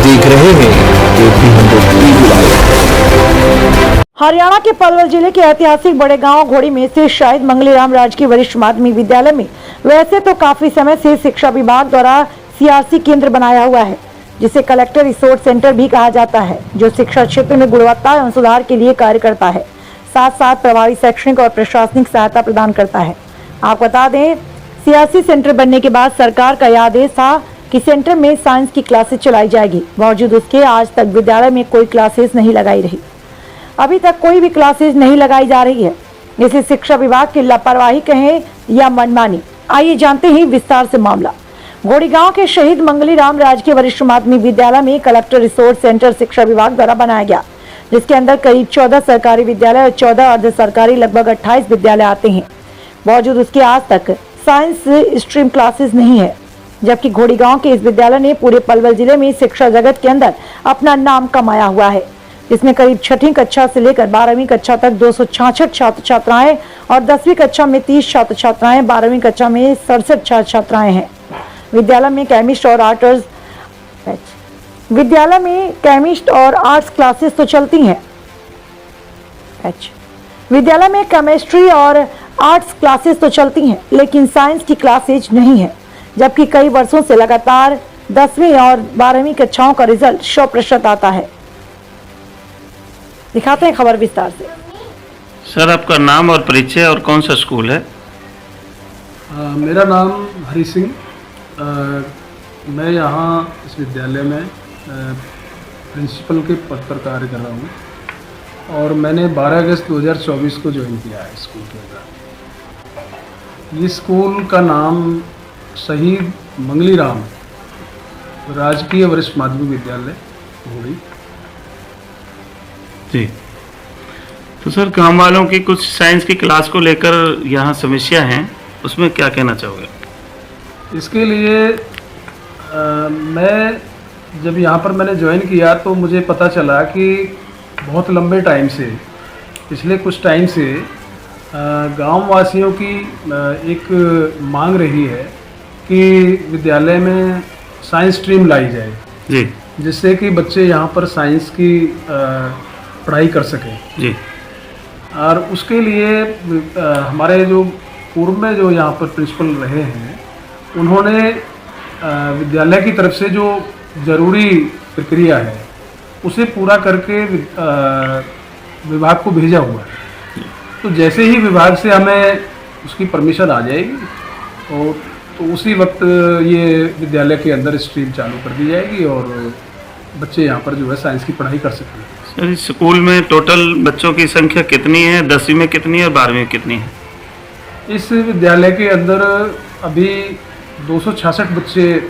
देख रहे हैं एबी 100 टीवी लाइव। हरियाणा के पलवल जिले के ऐतिहासिक बड़े गांव घोड़ी में से शहीद मंगलीराम राजकीय वरिष्ठ माध्यमिक विद्यालय में वैसे तो काफी समय से शिक्षा विभाग द्वारा सीआरसी केंद्र बनाया हुआ है, जिसे कलेक्टर रिसोर्स सेंटर भी कहा जाता है, जो शिक्षा क्षेत्र में गुणवत्ता एवं सुधार के लिए कार्य करता है, साथ साथ प्रभावी शैक्षणिक और प्रशासनिक सहायता प्रदान करता है। आपको बता दें, सीआरसी सेंटर बनने के बाद सरकार का यह आदेश था कि सेंटर में साइंस की क्लासेस चलाई जाएगी। बावजूद उसके आज तक विद्यालय में कोई क्लासेस नहीं लगाई रही। अभी तक कोई भी क्लासेस नहीं लगाई जा रही है। इसे शिक्षा विभाग की लापरवाही कहें या मनमानी, आइए जानते हैं विस्तार से मामला। घोड़ी गांव के शहीद मंगलीराम राजकीय वरिष्ठ माध्यमिक विद्यालय में कलेक्टर रिसोर्स सेंटर शिक्षा विभाग द्वारा बनाया गया, जिसके अंदर करीब 14 सरकारी विद्यालय और 14 अर्ध सरकारी लगभग 28 विद्यालय आते हैं। बावजूद उसके आज तक साइंस स्ट्रीम क्लासेस नहीं है, जबकि घोड़ी गांव के इस विद्यालय ने पूरे पलवल जिले में शिक्षा जगत के अंदर अपना नाम कमाया हुआ है। इसमें करीब 6ठी कक्षा से लेकर 12वीं कक्षा तक 266 छात्र छात्राएं और 10वीं कक्षा में 30 छात्र छात्राएं, 12वीं कक्षा में 67 छात्र छात्राएं हैं। विद्यालय में केमिस्ट और आर्ट्स क्लासेस तो चलती हैं। विद्यालय में केमिस्ट्री और आर्ट्स क्लासेस तो चलती हैं, लेकिन साइंस की क्लासेज नहीं है, जबकि कई वर्षों से लगातार 10वीं और 12वीं कक्षाओं का रिजल्ट 100% आता है। दिखाते हैं खबर विस्तार से। सर, आपका नाम और परिचय और कौन सा स्कूल है? मेरा नाम हरी सिंह। मैं यहाँ इस विद्यालय में प्रिंसिपल के पद पर कार्य कर रहा हूँ और मैंने 12 अगस्त 2024 को ज्वाइन किया है स्कूल के अंदर। ये स्कूल का नाम शहीद मंगलीराम राजकीय वरिष्ठ माध्यमिक विद्यालय घोड़ी। जी, तो सर गांव वालों की कुछ साइंस की क्लास को लेकर यहाँ समस्या हैं, उसमें क्या कहना चाहोगे? इसके लिए मैं जब यहाँ पर मैंने ज्वाइन किया तो मुझे पता चला कि बहुत लंबे टाइम से, पिछले कुछ टाइम से गांव वासियों की एक मांग रही है कि विद्यालय में साइंस स्ट्रीम लाई जाए जी, जिससे कि बच्चे यहाँ पर साइंस की पढ़ाई कर सकें जी। और उसके लिए हमारे जो पूर्व में जो यहाँ पर प्रिंसिपल रहे हैं, उन्होंने विद्यालय की तरफ से जो ज़रूरी प्रक्रिया है उसे पूरा करके विभाग को भेजा हुआ है। तो जैसे ही विभाग से हमें उसकी परमिशन आ जाएगी और तो उसी वक्त ये विद्यालय के अंदर स्ट्रीम चालू कर दी जाएगी और बच्चे यहाँ पर जो है साइंस की पढ़ाई कर सकेंगे। सर, इस स्कूल में टोटल बच्चों की संख्या कितनी है? 10वीं में कितनी है और 12वीं में कितनी है? इस विद्यालय के अंदर अभी 266 बच्चे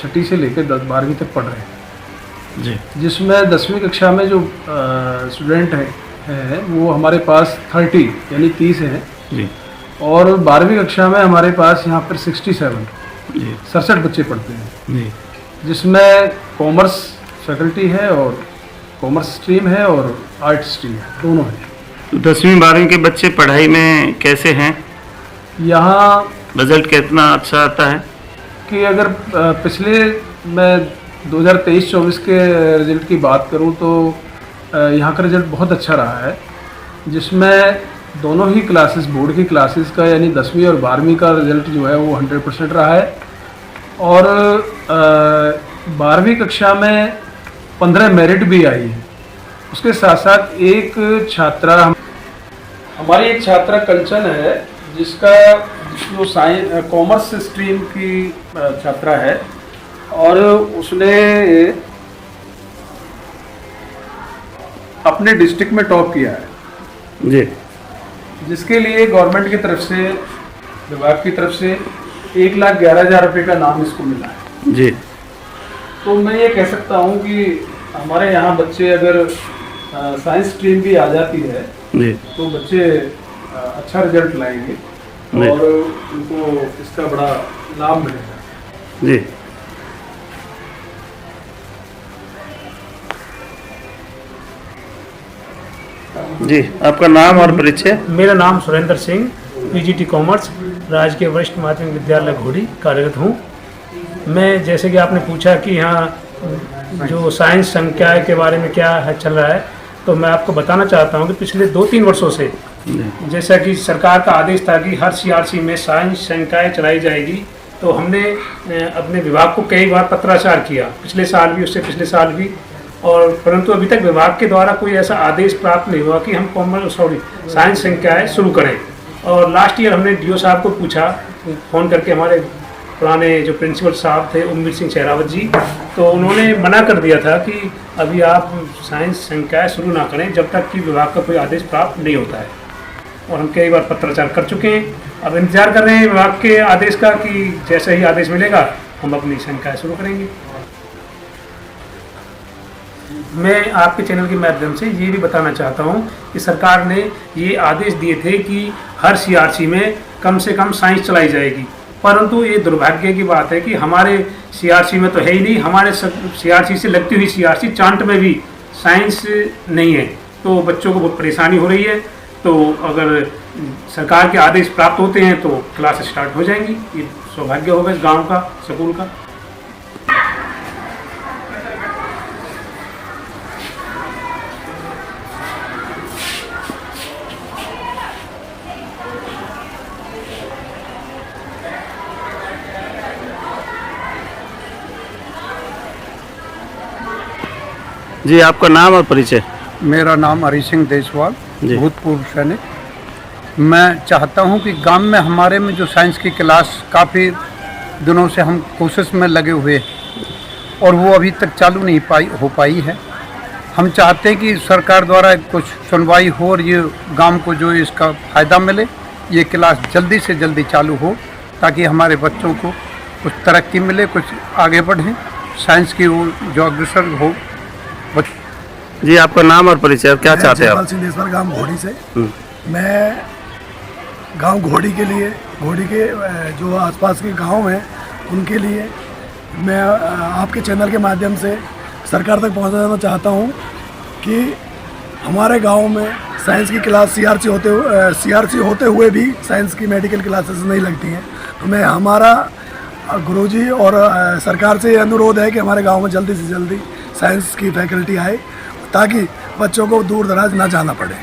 6ठी से लेकर 12वीं तक पढ़ रहे हैं जी, जिसमें 10वीं कक्षा में जो स्टूडेंट हैं वो हमारे पास 30 यानी 30 हैं जी, और 12वीं कक्षा में हमारे पास यहाँ पर 67 जी, 67 बच्चे पढ़ते हैं, जी। जिसमें कॉमर्स फैकल्टी है और कॉमर्स स्ट्रीम है और आर्ट स्ट्रीम है, दोनों हैं। तो 10वीं 12वीं के बच्चे पढ़ाई में कैसे हैं? यहाँ रिजल्ट कितना अच्छा आता है? कि अगर पिछले मैं 2023-24 के रिजल्ट की बात करूँ तो यहाँ का रिजल्ट बहुत अच्छा रहा है, जिसमें दोनों ही क्लासेस, बोर्ड की क्लासेस का यानी 10वीं और 12वीं का रिजल्ट जो है वो 100% रहा है और 12वीं कक्षा में 15 मेरिट भी आई है। उसके साथ साथ एक छात्रा, हमारी एक छात्रा कंचन है, जिसका जो कॉमर्स स्ट्रीम की छात्रा है और उसने अपने डिस्ट्रिक्ट में टॉप किया है जी, जिसके लिए गवर्नमेंट की तरफ से, विभाग की तरफ से 1,11,000 रुपये का नाम इसको मिला है जी। तो मैं ये कह सकता हूँ कि हमारे यहाँ बच्चे अगर साइंस स्ट्रीम भी आ जाती है जी, तो बच्चे अच्छा रिजल्ट लाएंगे और उनको इसका बड़ा लाभ मिलेगा जी। जी, आपका नाम और परिचय? मेरा नाम सुरेंद्र सिंह, पीजीटी कॉमर्स राजकीय वरिष्ठ माध्यमिक विद्यालय घोड़ी कार्यरत हूँ। मैं, जैसे कि आपने पूछा कि यहाँ जो साइंस संकाय के बारे में क्या है चल रहा है, तो मैं आपको बताना चाहता हूँ कि पिछले 2-3 वर्षों से जैसा कि सरकार का आदेश था कि हर सीआरसी में साइंस संकाय चलाई जाएगी, तो हमने अपने विभाग को कई बार पत्राचार किया, पिछले साल भी, उससे पिछले साल भी, और परंतु अभी तक विभाग के द्वारा कोई ऐसा आदेश प्राप्त नहीं हुआ कि हम साइंस संकाय शुरू करें। और लास्ट ईयर हमने डीओ साहब को पूछा फ़ोन करके, हमारे पुराने जो प्रिंसिपल साहब थे उम्मीद सिंह शेरावत जी, तो उन्होंने मना कर दिया था कि अभी आप साइंस संकाय शुरू ना करें जब तक कि विभाग का कोई आदेश प्राप्त नहीं होता है। और हम कई बार पत्राचार कर चुके हैं, अब इंतजार कर रहे हैं विभाग के आदेश का कि जैसे ही आदेश मिलेगा हम अपनी संकाय शुरू करेंगे। मैं आपके चैनल के माध्यम से ये भी बताना चाहता हूँ कि सरकार ने ये आदेश दिए थे कि हर सीआरसी में कम से कम साइंस चलाई जाएगी, परंतु ये दुर्भाग्य की बात है कि हमारे सीआरसी में तो है ही नहीं, हमारे सीआरसी से लगती हुई सीआरसी चांट में भी साइंस नहीं है, तो बच्चों को बहुत परेशानी हो रही है। तो अगर सरकार के आदेश प्राप्त होते हैं तो क्लास स्टार्ट हो जाएंगी। ये सौभाग्य होगा इस गांव का, स्कूल का। जी, आपका नाम और परिचय। मेरा नाम हरी सिंह देसवाल, जी। भूतपूर्व सैनिक। मैं चाहता हूं कि गांव में हमारे में जो साइंस की क्लास काफ़ी दिनों से हम कोशिश में लगे हुए और वो अभी तक चालू नहीं हो पाई है। हम चाहते हैं कि सरकार द्वारा कुछ सुनवाई हो और ये गांव को जो इसका फ़ायदा मिले, ये क्लास जल्दी से जल्दी चालू हो ताकि हमारे बच्चों को कुछ तरक्की मिले, कुछ आगे बढ़ें, साइंस की वो जो अग्रसर हो। जी, आपका नाम और परिचय, आप क्या चाहते हैं आप? सिंह देसवाल, गांव घोड़ी से। मैं गांव घोड़ी के लिए, घोड़ी के जो आसपास के गांव हैं उनके लिए मैं आपके चैनल के माध्यम से सरकार तक पहुंचाना चाहता हूं कि हमारे गांव में साइंस की क्लास सीआरसी होते हुए भी साइंस की मेडिकल क्लासेस नहीं लगती हैं। तो मैं हमारा गुरुजी और सरकार से ये अनुरोध है कि हमारे गांव में जल्दी से जल्दी साइंस की फैकल्टी आए ताकि बच्चों को दूर दराज ना जाना पड़े।